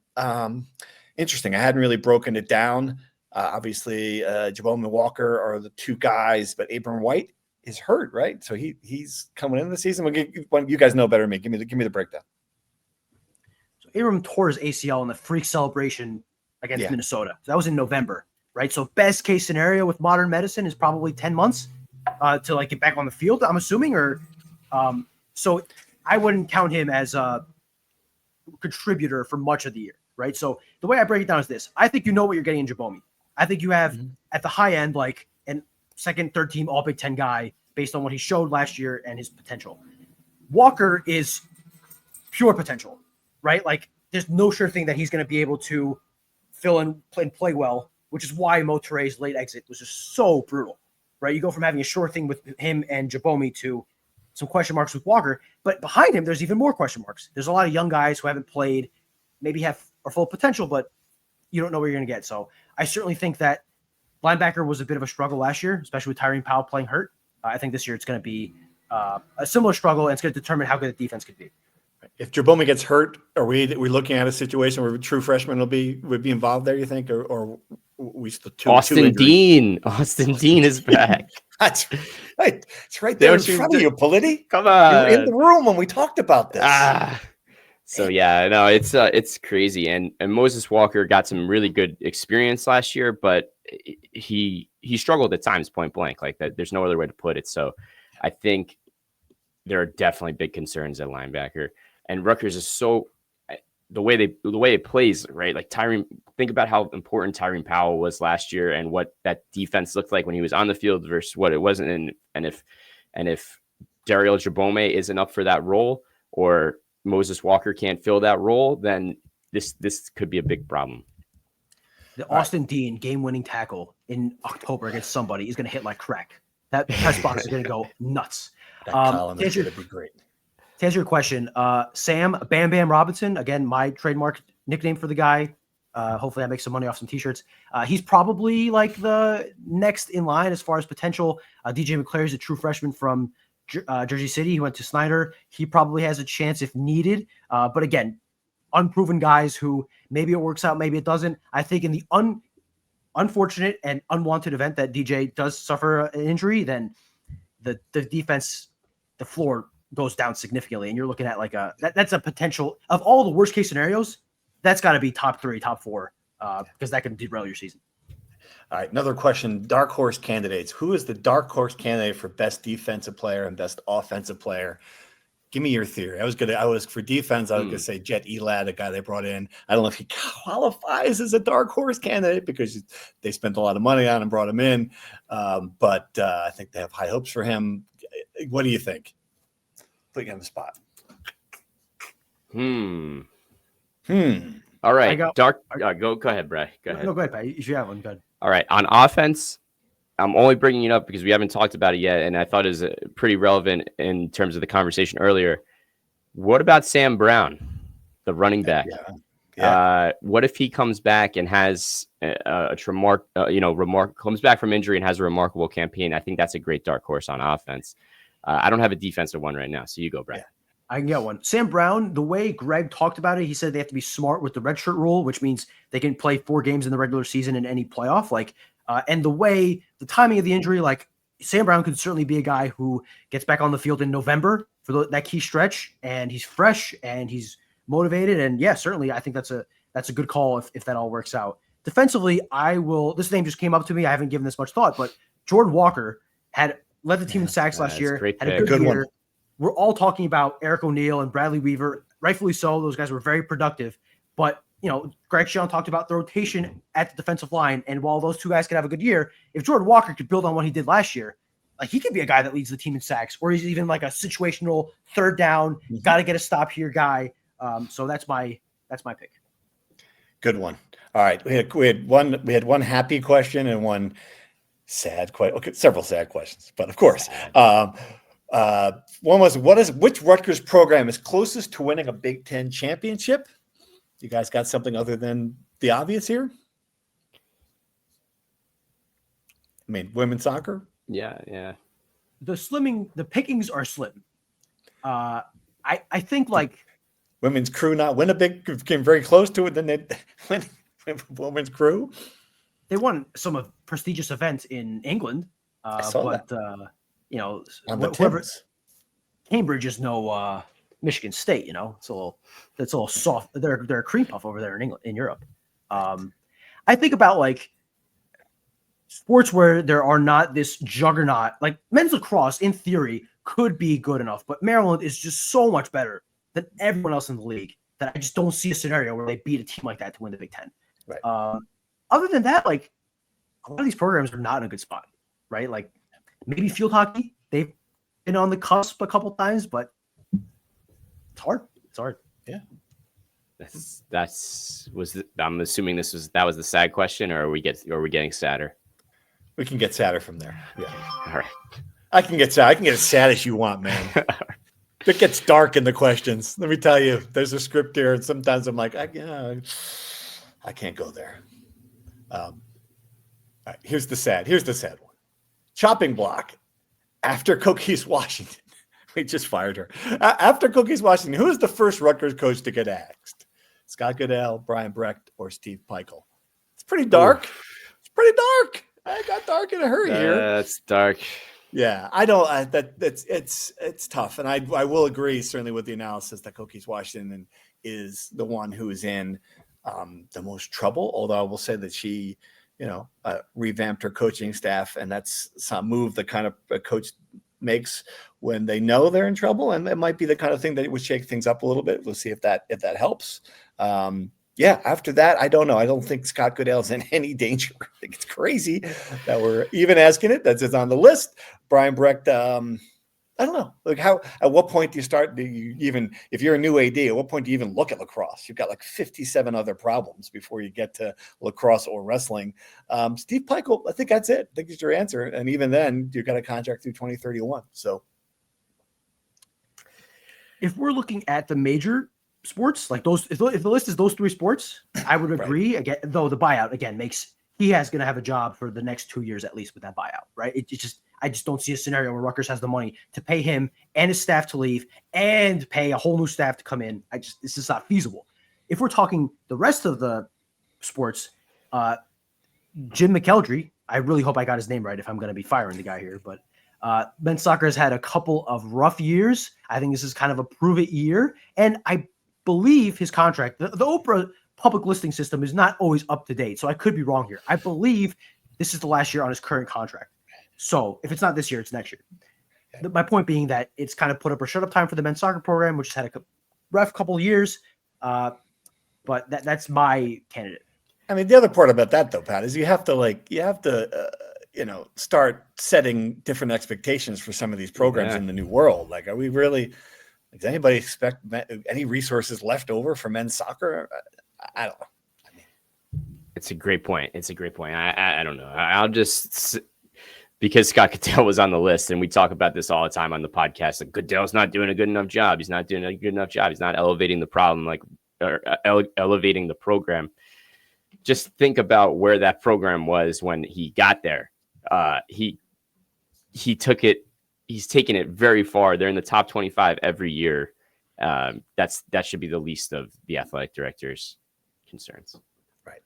Interesting. I hadn't really broken it down. Obviously, Jabome and Walker are the two guys, but Abram White is hurt, right? So he's coming into the season. You guys know better than me. Give me the breakdown. Abram tore his ACL in the freak celebration against Minnesota. So that was in November, right? So best case scenario with modern medicine is probably 10 months to get back on the field, I'm assuming. So I wouldn't count him as a contributor for much of the year, right? So the way I break it down is this. I think you know what you're getting in Jabome. I think you have at the high end, like an second, third team All Big Ten guy based on what he showed last year and his potential. Walker is pure potential. Right? Like, there's no sure thing that he's going to be able to fill in and play well, which is why Motore's late exit was just so brutal, right? You go from having a sure thing with him and Jabome to some question marks with Walker, but behind him, there's even more question marks. There's a lot of young guys who haven't played, maybe are full potential, but you don't know where you're going to get. So I certainly think that linebacker was a bit of a struggle last year, especially with Tyreen Powell playing hurt. I think this year it's going to be a similar struggle, and it's going to determine how good the defense could be. If Jabome gets hurt, are we looking at a situation where a true freshman would be involved there? You think, or we still Austin Dean is back. That's right. It's right there in front of you, Pelini. Come on, you were in the room when we talked about this. So yeah, no, it's crazy. And Moses Walker got some really good experience last year, but he struggled at times, point blank. Like that, there's no other way to put it. So I think there are definitely big concerns at linebacker. And Rutgers is so the way it plays, right? Like think about how important Tyreen Powell was last year and what that defense looked like when he was on the field versus what it wasn't. And if Daryl Jabome isn't up for that role, or Moses Walker can't fill that role, then this could be a big problem. The Austin Dean game-winning tackle in October against somebody is going to hit like crack. That press box is going to go nuts. That column is going to be great. To answer your question, Sam Bam Bam Robinson, again, my trademark nickname for the guy. Hopefully I make some money off some t-shirts. He's probably like the next in line as far as potential. DJ McClary is a true freshman from Jersey City. He went to Snyder. He probably has a chance if needed. But again, unproven guys who maybe it works out, maybe it doesn't. I think in the unfortunate and unwanted event that DJ does suffer an injury, then the defense, the floor goes down significantly, and you're looking at like that's a potential of all the worst case scenarios. That's got to be top 3, top 4, because that can derail your season. All right, another question. Dark horse candidates. Who is the dark horse candidate for best defensive player and best offensive player? Give me your theory. I was for defense, I was gonna say Jet Elad, a guy they brought in. I don't know if he qualifies as a dark horse candidate because they spent a lot of money on him, brought him in. But I think they have high hopes for him. What do you think? Put you on the spot. All right. Go ahead, Brad. Go ahead. No, go ahead, Pat. You should have one. Good. All right. On offense, I'm only bringing it up because we haven't talked about it yet, and I thought it was pretty relevant in terms of the conversation earlier. What about Sam Brown, the running back? Yeah. What if he comes back and has comes back from injury and has a remarkable campaign? I think that's a great dark horse on offense. I don't have a defensive one right now, so you go, Brad. Yeah. I can get one. Sam Brown, the way Greg talked about it, he said they have to be smart with the redshirt rule, which means they can play 4 games in the regular season in any playoff. And the timing of the injury, like Sam Brown could certainly be a guy who gets back on the field in November for that key stretch, and he's fresh and he's motivated. And yeah, certainly I think that's a good call if that all works out. Defensively, this name just came up to me. I haven't given this much thought, but Jordan Walker had led the team in sacks last year. Had a good year. One. We're all talking about Eric O'Neill and Bradley Weaver, rightfully so. Those guys were very productive, but Greg Shano talked about the rotation at the defensive line. And while those 2 guys could have a good year, if Jordan Walker could build on what he did last year, like he could be a guy that leads the team in sacks, or he's even like a situational third down, got to get a stop here guy. So that's my pick. Good one. All right. We had one happy question and one sad question. Okay, several sad questions, but of course, one was which Rutgers program is closest to winning a Big Ten championship? You guys got something other than the obvious here? I mean, women's soccer? Yeah. The pickings are slim. I think like women's crew not win came very close to it. Then they win women's crew. They won some prestigious events in England. I saw that. On the Cambridge is no Michigan State. It's a little soft. They're a cream puff over there in England, in Europe. I think about like sports where there are not this juggernaut. Like men's lacrosse, in theory, could be good enough, but Maryland is just so much better than everyone else in the league that I just don't see a scenario where they beat a team like that to win the Big Ten. Right. Other than that, like a lot of these programs are not in a good spot, right? Like maybe field hockey, they've been on the cusp a couple times, but it's hard. It's hard. Yeah. I'm assuming that was the sad question, or are we getting sadder? We can get sadder from there. Yeah. All right. I can get sad. I can get as sad as you want, man. It gets dark in the questions. Let me tell you, there's a script here, and sometimes I'm like, I can't go there. All right, here's the sad one. Chopping block. After Cookies Washington, we just fired her. After Cookies Washington, who is the first Rutgers coach to get axed? Scott Goodell, Brian Brecht, or Steve Peichel? It's pretty dark. Ooh. It's pretty dark. I got dark in a hurry here. That's dark. Yeah, I don't. It's tough, and I will agree certainly with the analysis that Cookies Washington is the one who is in the most trouble. Although I will say that she, revamped her coaching staff, and that's some move the kind of a coach makes when they know they're in trouble, and it might be the kind of thing that would shake things up a little bit. We'll see if that helps. Yeah, after that, I don't know. I don't think Scott Goodell's in any danger. I think it's crazy that we're even asking it. That's on the list. Brian Brecht, I don't know. Like at what point do you start? If you're a new AD, at what point do you even look at lacrosse? You've got like 57 other problems before you get to lacrosse or wrestling. Steve Peichel, I think that's it. I think that's your answer. And even then, you've got a contract through 2031. So if we're looking at the major sports, like those, if the list is those 3 sports, I would agree. Right. Again, though the buyout again makes he has going to have a job for the next 2 years at least with that buyout, right? I just don't see a scenario where Rutgers has the money to pay him and his staff to leave and pay a whole new staff to come in. This is not feasible. if we're talking the rest of the sports, Jim McElderry, I really hope I got his name right if I'm going to be firing the guy here, but men's soccer has had a couple of rough years. I think this is kind of a prove it year. And I believe his contract, the Oprah public listing system is not always up to date. So I could be wrong here. I believe this is the last year on his current contract. So if it's not this year, it's next year. Okay. My point being that it's kind of put up or shut up time for the men's soccer program, which has had a rough couple of years. But that's my candidate. I mean, the other part about that though, Pat, is you have to start setting different expectations for some of these programs in the new world. Like, are we really, does anybody expect any resources left over for men's soccer? I don't know. It's a great point. I don't know. I'll just, because Scott Goodell was on the list, and we talk about this all the time on the podcast, like Goodell's not doing a good enough job. He's not doing a good enough job. He's not elevating the problem, elevating the program. Just think about where that program was when he got there. He took it. He's taken it very far. They're in the top 25 every year. That should be the least of the athletic director's concerns. Right.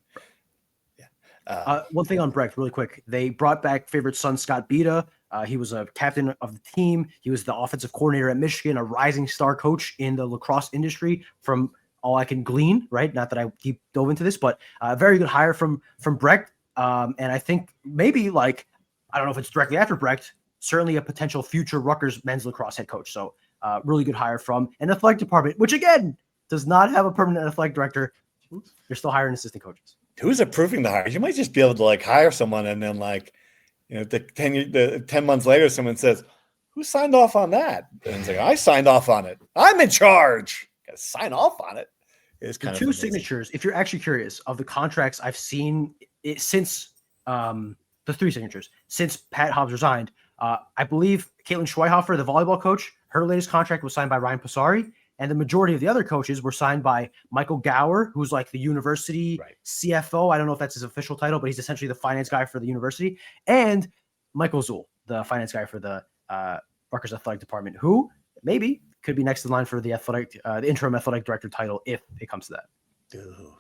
Yeah. One thing on Brecht, really quick. They brought back favorite son Scott Bita. He was a captain of the team. He was the offensive coordinator at Michigan, a rising star coach in the lacrosse industry from all I can glean, right? Not that I deep dove into this, but a very good hire from Brecht. And I think maybe I don't know if it's directly after Brecht, certainly a potential future Rutgers men's lacrosse head coach. So really good hire from an athletic department, which again, does not have a permanent athletic director. They're still hiring assistant coaches. Who's approving the hires? You might just be able to hire someone and then the 10 months later, someone says, who signed off on that? And it's like, I signed off on it. I'm in charge. Got to sign off on it. It's kind the of two amazing. signatures, if you're actually curious, of the contracts I've seen since the three signatures, since Pat Hobbs resigned, I believe Caitlin Schweihofer, the volleyball coach, her latest contract was signed by Ryan Passari. And the majority of the other coaches were signed by Michael Gower, who's like the university CFO. I don't know if that's his official title, but he's essentially the finance guy for the university. And Michael Zuhl, the finance guy for the Rutgers athletic department, who maybe could be next in line for the interim athletic director title if it comes to that. Ooh,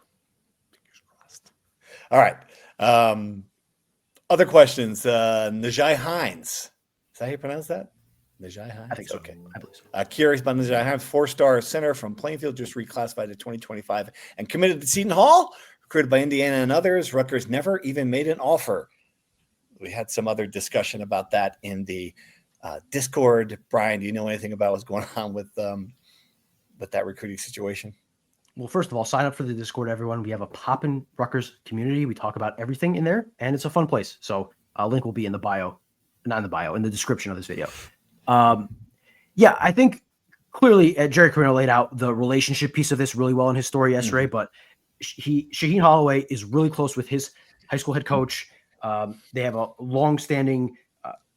fingers crossed. All right. Other questions. Najai Hines. Is that how you pronounce that? Najai Hines? I think so. Okay. I believe so. Curious about Najai Hines, 4-star center from Plainfield, just reclassified to 2025 and committed to Seton Hall, recruited by Indiana and others. Rutgers never even made an offer. We had some other discussion about that in the Discord. Brian, do you know anything about what's going on with that recruiting situation? Well, first of all, sign up for the Discord, everyone. We have a poppin' Rutgers community. We talk about everything in there, and it's a fun place. So link will be in the bio, not in the bio, in the description of this video. I think clearly Jerry Carino laid out the relationship piece of this really well in his story yesterday, but Shaheen Holloway is really close with his high school head coach. They have a long-standing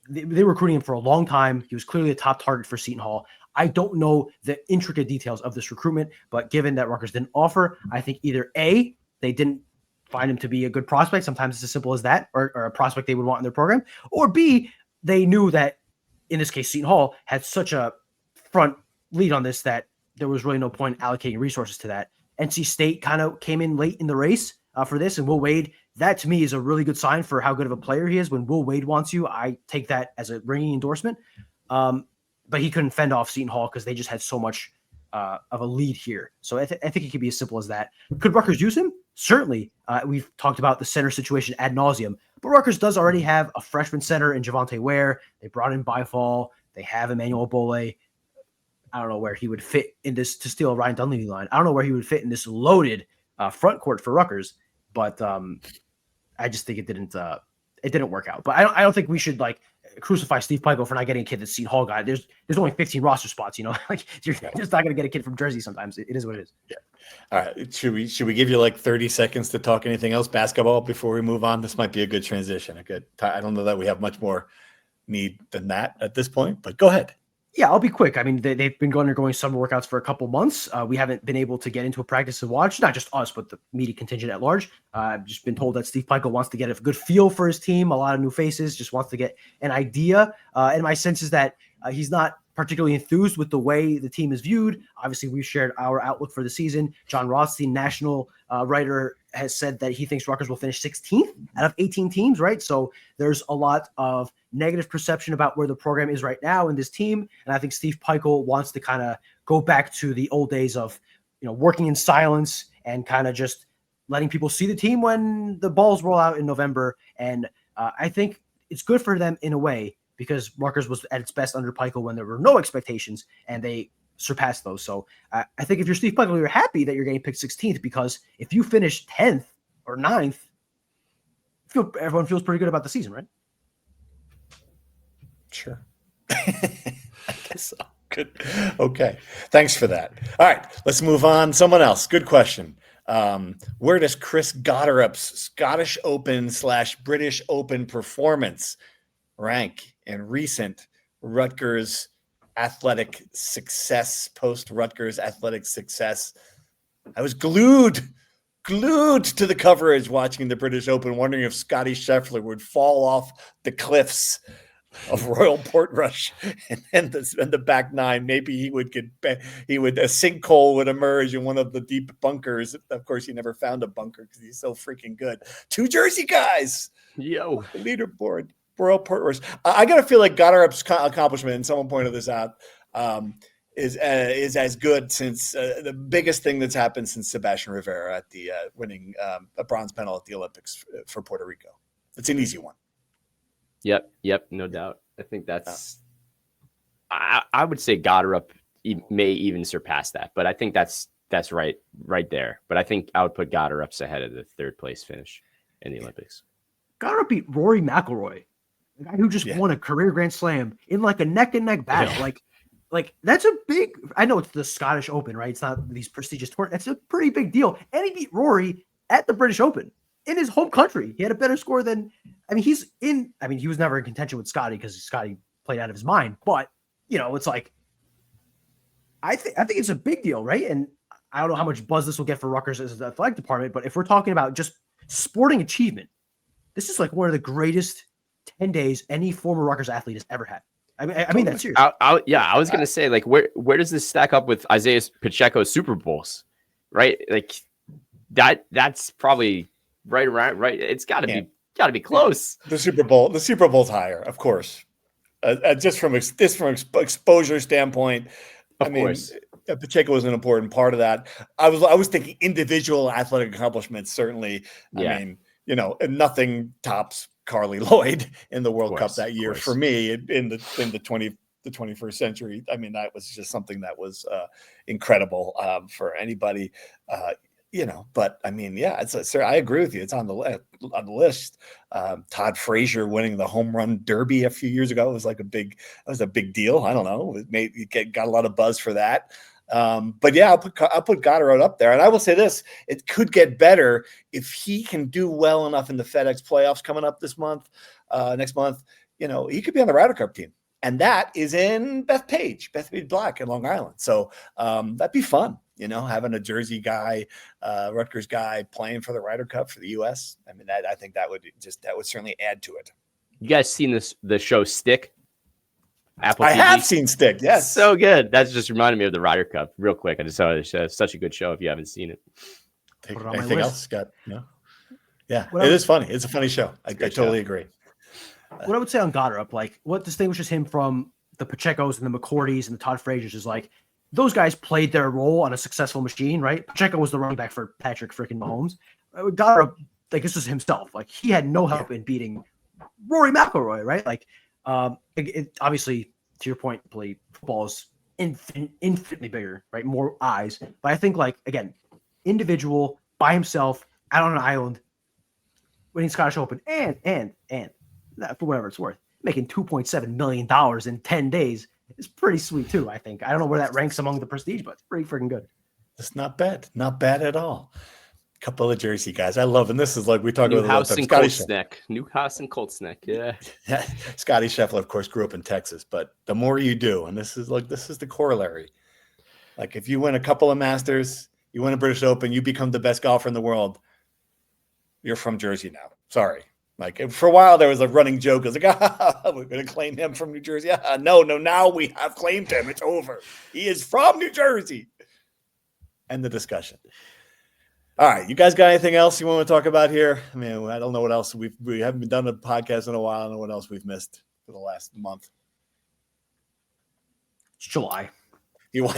they were recruiting him for a long time. He was clearly a top target for Seton Hall. I don't know the intricate details of this recruitment, but given that Rutgers didn't offer, I think either A, they didn't find him to be a good prospect. Sometimes it's as simple as that, or a prospect they would want in their program, or B, they knew that in this case, Seton Hall had such a front lead on this that there was really no point allocating resources to that. NC State kind of came in late in the race for this, and Will Wade, that to me is a really good sign for how good of a player he is. When Will Wade wants you, I take that as a ringing endorsement. But he couldn't fend off Seton Hall because they just had so much of a lead here. So I think it could be as simple as that. Could Rutgers use him? Certainly. We've talked about the center situation ad nauseum, but Rutgers does already have a freshman center in Javonte Ware. They brought in Byfall. They have Emmanuel Bole. I don't know where he would fit in this, to steal a Ryan Dunleavy line. I don't know where he would fit in this loaded front court for Rutgers, but I just think it didn't work out. But I don't think we should crucify Steve Pikiell for not getting a kid that's Seton Hall guy. There's only 15 roster spots, you're just not going to get a kid from Jersey sometimes. It is what it is. Yeah. All right. Should we give you 30 seconds to talk anything else basketball before we move on? This might be a good transition. I don't know that we have much more need than that at this point, but go ahead. Yeah, I'll be quick. I mean, they've been undergoing summer workouts for a couple months. We haven't been able to get into a practice to watch, not just us, but the media contingent at large. I've just been told that Steve Pikiell wants to get a good feel for his team, a lot of new faces, just wants to get an idea. And my sense is that He's not particularly enthused with the way the team is viewed. Obviously, we've shared our outlook for the season. John Rothstein, national writer, has said that he thinks Rutgers will finish 16th out of 18 teams, right? So there's a lot of negative perception about where the program is right now in this team. And I think Steve Peichel wants to kind of go back to the old days of, working in silence and kind of just letting people see the team when the balls roll out in November. And I think it's good for them in a way, because Rutgers was at its best under Peichel when there were no expectations, and they surpassed those. So I think if you're Steve Peichel, you're happy that you're getting picked 16th, because if you finish 10th or 9th, everyone feels pretty good about the season, right? Sure. I guess so. Good. Okay. Thanks for that. All right, let's move on. Someone else. Good question. Where does Chris Gotterup's Scottish Open / British Open performance rank in recent Rutgers athletic success, post-Rutgers athletic success? I was glued to the coverage watching the British Open, wondering if Scotty Scheffler would fall off the cliffs of Royal Portrush and the back nine. Maybe a sinkhole would emerge in one of the deep bunkers. Of course, he never found a bunker because he's so freaking good. 2 Jersey guys. Yo, the leaderboard. Royal Portrush. I gotta feel like Gotterup's accomplishment, and someone pointed this out, is as good since the biggest thing that's happened since Sebastian Rivera at the winning a bronze medal at the Olympics for Puerto Rico. It's an easy one. Yep, no doubt. I think that's. I would say Gotterup may even surpass that, but I think that's right there. But I think I would put Gotterup ahead of the 3rd place finish in the Olympics. Gotterup beat Rory McIlroy, the guy who just won a career Grand Slam, in like a neck and neck battle. Yeah. Like that's a big. I know it's the Scottish Open, right? It's not these prestigious tournaments. That's a pretty big deal. And he beat Rory at the British Open in his home country. He had a better score than. He was never in contention with Scotty because Scotty played out of his mind. But it's like, I think it's a big deal, right? And I don't know how much buzz this will get for Rutgers as the athletic department, but if we're talking about just sporting achievement, this is like one of the greatest 10 days any former Rutgers athlete has ever had. I mean that's serious. I was gonna say, like, where does this stack up with Isaiah Pacheco's Super Bowls, right? Like that's probably right around right. It's got to be close. The Super Bowl's higher, of course. Just from exposure standpoint, Of course. Pacheco was an important part of that. I was thinking individual athletic accomplishments. Certainly, Yeah. Nothing tops Carly Lloyd in the World Cup that year for me in the 21st century. That was just something that was incredible for anybody. But I agree with you. It's on the list. Todd Frazier winning the home run derby a few years ago was a big deal. I don't know. It got a lot of buzz for that. But yeah, I'll put Goddard up there. And I will say this, it could get better if he can do well enough in the FedEx playoffs coming up next month. He could be on the Ryder Cup team. And that is in Bethpage Black in Long Island. So that'd be fun, having a Jersey guy, Rutgers guy playing for the Ryder Cup for the U.S. I think that would certainly add to it. You guys seen the show Stick? Apple I TV? have seen Stick. Yes, so good. That's just reminded me of the Ryder Cup. Real quick, I just saw it. It's such a good show. If you haven't seen it, anything else, Scott? No. Yeah, it is funny. It's a funny show. I totally agree. What I would say on Goddard, what distinguishes him from the Pachecos and the McCourties and the Todd Fraziers is those guys played their role on a successful machine, right? Pacheco was the running back for Patrick freaking Mahomes. Goddard, this was himself. He had no help in beating Rory McIlroy, right? Obviously, to your point, football is infinitely bigger, right? More eyes. But I think, again, individual, by himself, out on an island, winning Scottish Open, and for whatever it's worth, making $2.7 million in 10 days is pretty sweet too, I think. I don't know where that ranks among the prestige, but it's pretty freaking good. It's not bad. Not bad at all. Couple of Jersey guys. I love, and this is we talk about Newhouse and Coltsneck. Yeah. Scotty Scheffler, of course, grew up in Texas, but the more you do, and this is the corollary. If you win a couple of Masters, you win a British Open, you become the best golfer in the world. You're from Jersey now. Sorry. Like for a while, there was a running joke. It was like, we're going to claim him from New Jersey. No, now we have claimed him. It's over. He is from New Jersey. End the discussion. All right, you guys got anything else you want to talk about here? I mean, I don't know what else we haven't done a podcast in a while. I don't know what else we've missed for the last month. It's July. You're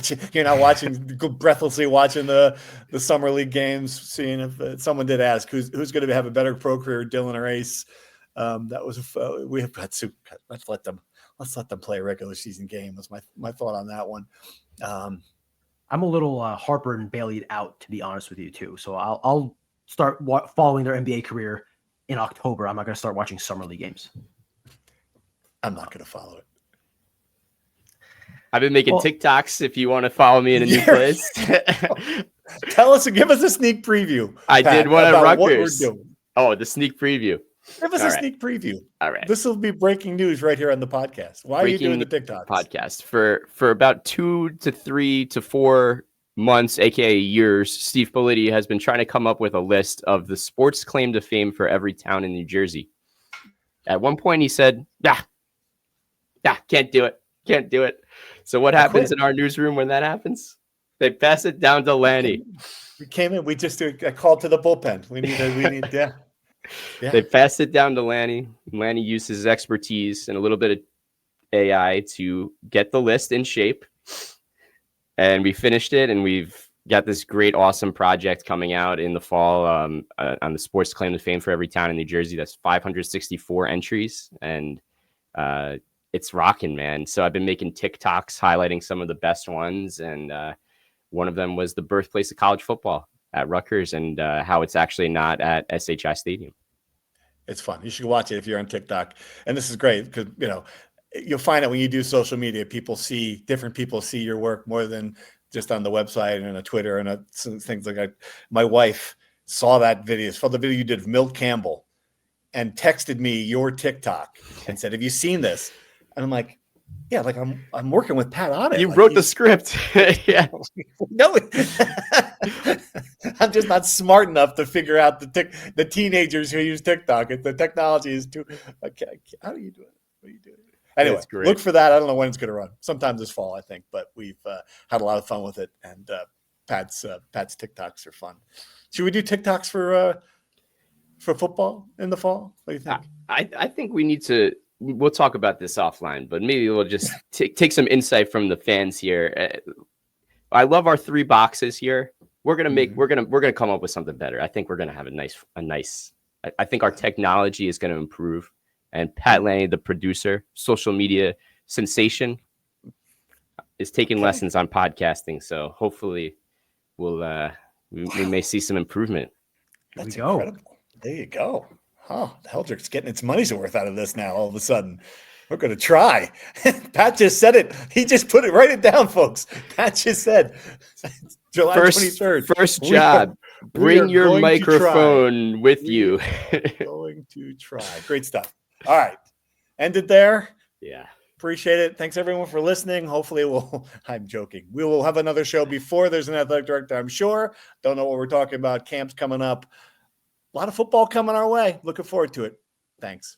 not watching breathlessly watching the summer league games, seeing if someone did ask who's going to have a better pro career, Dylan or Ace. That was we have got to let's let them play a regular season game. Was my thought on that one. I'm a little Harper and Bailey'd out, to be honest with you, too. So I'll start following their NBA career in October. I'm not going to start watching summer league games. I'm not going to follow it. I've been making TikToks if you want to follow me in a new place. Tell us, give us a sneak preview. I did one at Rutgers. What we're doing. Oh, the sneak preview. Give us a sneak preview. All right. This will be breaking news right here on the podcast. Why are you doing the TikToks? Podcast for about 2 to 3 to 4 months, aka years. Steve Pelini has been trying to come up with a list of the sports claim to fame for every town in New Jersey. At one point, he said, can't do it. So what happens in our newsroom when that happens? They pass it down to Lanny. We came in. We just called to the bullpen. We need. Yeah. They passed it down to Lanny. Lanny used his expertise and a little bit of AI to get the list in shape. And we finished it, and we've got this great, awesome project coming out in the fall on the sports claim to fame for every town in New Jersey. That's 564 entries, and it's rocking, man. So I've been making TikToks highlighting some of the best ones, and one of them was the birthplace of college football at Rutgers, and how it's actually not at SHI Stadium. It's fun. You should watch it if you're on TikTok. And this is great because, you'll find out when you do social media, different people see your work more than just on the website and on Twitter and things like that. My wife saw the video you did of Milt Campbell and texted me your TikTok and said, have you seen this? And I'm like, yeah, like I'm working with Pat on it. You wrote the script. Yeah. No, I'm just not smart enough to figure out the teenagers who use TikTok. The technology is too. How do you do it? What do you do? Anyway, look for that. I don't know when it's going to run. Sometime this fall, I think. But we've had a lot of fun with it, and Pat's TikToks are fun. Should we do TikToks for football in the fall? What do you think? I think we need to. We'll talk about this offline, but maybe we'll just take some insight from the fans here. I love our 3 boxes here. We're gonna come up with something better. I think we're gonna have a nice. I think our technology is gonna improve. And Pat Lanny, the producer, social media sensation, is taking lessons on podcasting. So hopefully, we may see some improvement. That's incredible. There you go. Oh, the Heldrick's getting its money's worth out of this now. All of a sudden, we're going to try. Pat just said it. He just put it. Write it down, folks. Pat just said July 23rd. First job. Bring your microphone with you. Going to try. Great stuff. All right. End it there. Yeah. Appreciate it. Thanks everyone for listening. Hopefully I'm joking. We will have another show before there's an athletic director, I'm sure. Don't know what we're talking about. Camp's coming up. A lot of football coming our way. Looking forward to it. Thanks.